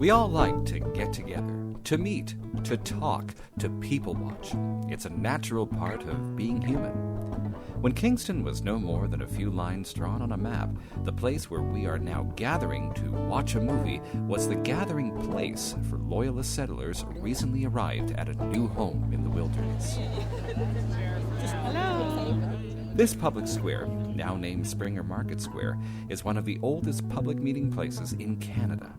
We all like to get together, to meet, to talk, to people watch. It's a natural part of being human. When Kingston was no more than a few lines drawn on a map, the place where we are now gathering to watch a movie was the gathering place for Loyalist settlers recently arrived at a new home in the wilderness. Hello. This public square, now named Springer Market Square, is one of the oldest public meeting places in Canada.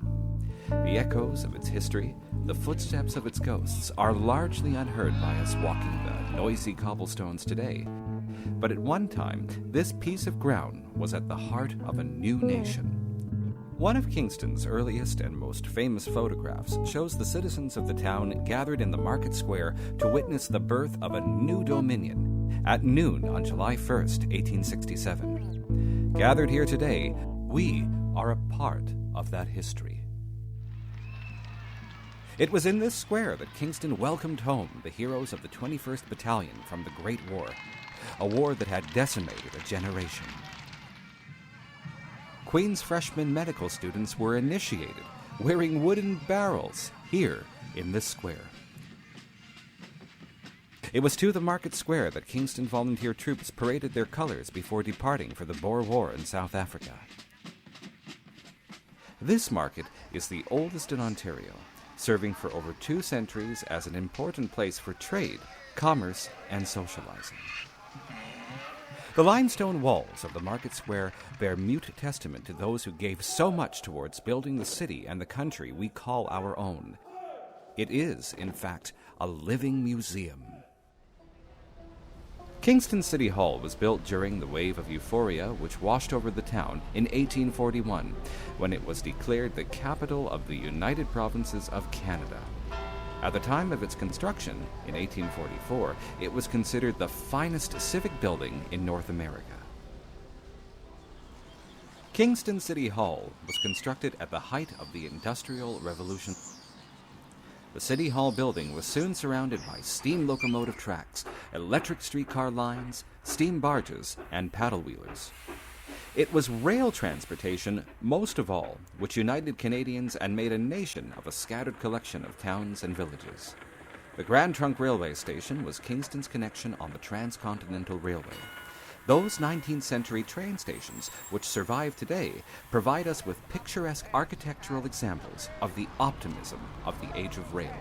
The echoes of its history, the footsteps of its ghosts, are largely unheard by us walking the noisy cobblestones today. But at one time, this piece of ground was at the heart of a new nation. One of Kingston's earliest and most famous photographs shows the citizens of the town gathered in the market square to witness the birth of a new dominion at noon on July 1st, 1867. Gathered here today, we are a part of that history. It was in this square that Kingston welcomed home the heroes of the 21st Battalion from the Great War, a war that had decimated a generation. Queen's freshman medical students were initiated, wearing wooden barrels here in this square. It was to the market square that Kingston volunteer troops paraded their colors before departing for the Boer War in South Africa. This market is the oldest in Ontario, serving for over 2 centuries as an important place for trade, commerce, and socializing. The limestone walls of the market square bear mute testament to those who gave so much towards building the city and the country we call our own. It is, in fact, a living museum. Kingston City Hall was built during the wave of euphoria which washed over the town in 1841, when it was declared the capital of the United Provinces of Canada. At the time of its construction, in 1844, it was considered the finest civic building in North America. Kingston City Hall was constructed at the height of the Industrial Revolution. The City Hall building was soon surrounded by steam locomotive tracks, electric streetcar lines, steam barges, and paddle wheelers. It was rail transportation, most of all, which united Canadians and made a nation of a scattered collection of towns and villages. The Grand Trunk Railway Station was Kingston's connection on the Transcontinental Railway. Those 19th century train stations, which survive today, provide us with picturesque architectural examples of the optimism of the age of rail.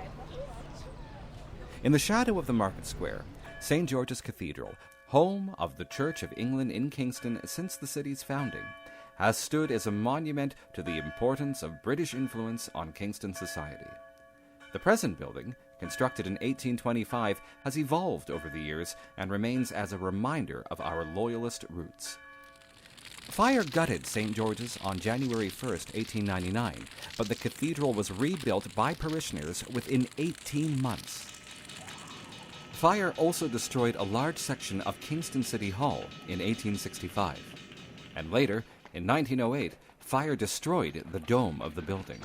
In the shadow of the market square, St. George's Cathedral, home of the Church of England in Kingston since the city's founding, has stood as a monument to the importance of British influence on Kingston society. The present building, constructed in 1825, has evolved over the years and remains as a reminder of our Loyalist roots. Fire gutted St. George's on January 1st, 1899, but the cathedral was rebuilt by parishioners within 18 months. Fire also destroyed a large section of Kingston City Hall in 1865, and later, in 1908, fire destroyed the dome of the building.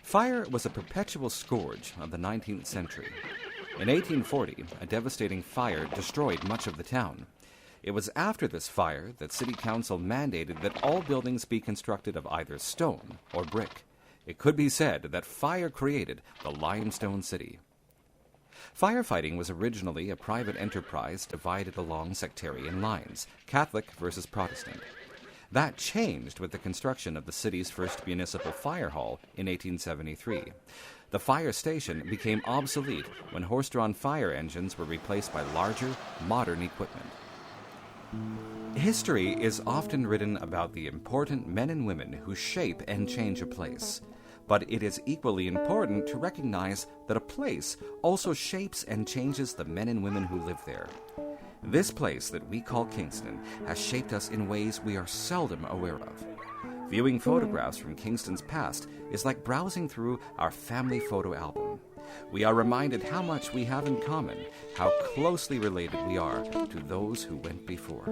Fire was a perpetual scourge of the 19th century. In 1840, a devastating fire destroyed much of the town. It was after this fire that City Council mandated that all buildings be constructed of either stone or brick. It could be said that fire created the limestone city. Firefighting was originally a private enterprise divided along sectarian lines, Catholic versus Protestant. That changed with the construction of the city's first municipal fire hall in 1873. The fire station became obsolete when horse-drawn fire engines were replaced by larger, modern equipment. History is often written about the important men and women who shape and change a place. But it is equally important to recognize that a place also shapes and changes the men and women who live there. This place that we call Kingston has shaped us in ways we are seldom aware of. Viewing photographs from Kingston's past is like browsing through our family photo album. We are reminded how much we have in common, how closely related we are to those who went before.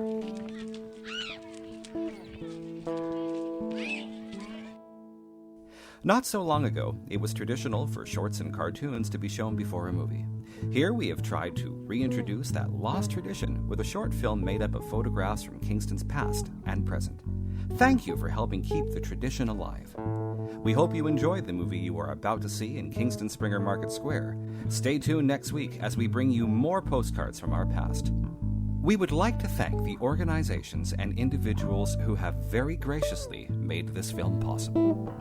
Not so long ago, it was traditional for shorts and cartoons to be shown before a movie. Here we have tried to reintroduce that lost tradition with a short film made up of photographs from Kingston's past and present. Thank you for helping keep the tradition alive. We hope you enjoyed the movie you are about to see in Kingston Springer Market Square. Stay tuned next week as we bring you more postcards from our past. We would like to thank the organizations and individuals who have very graciously made this film possible.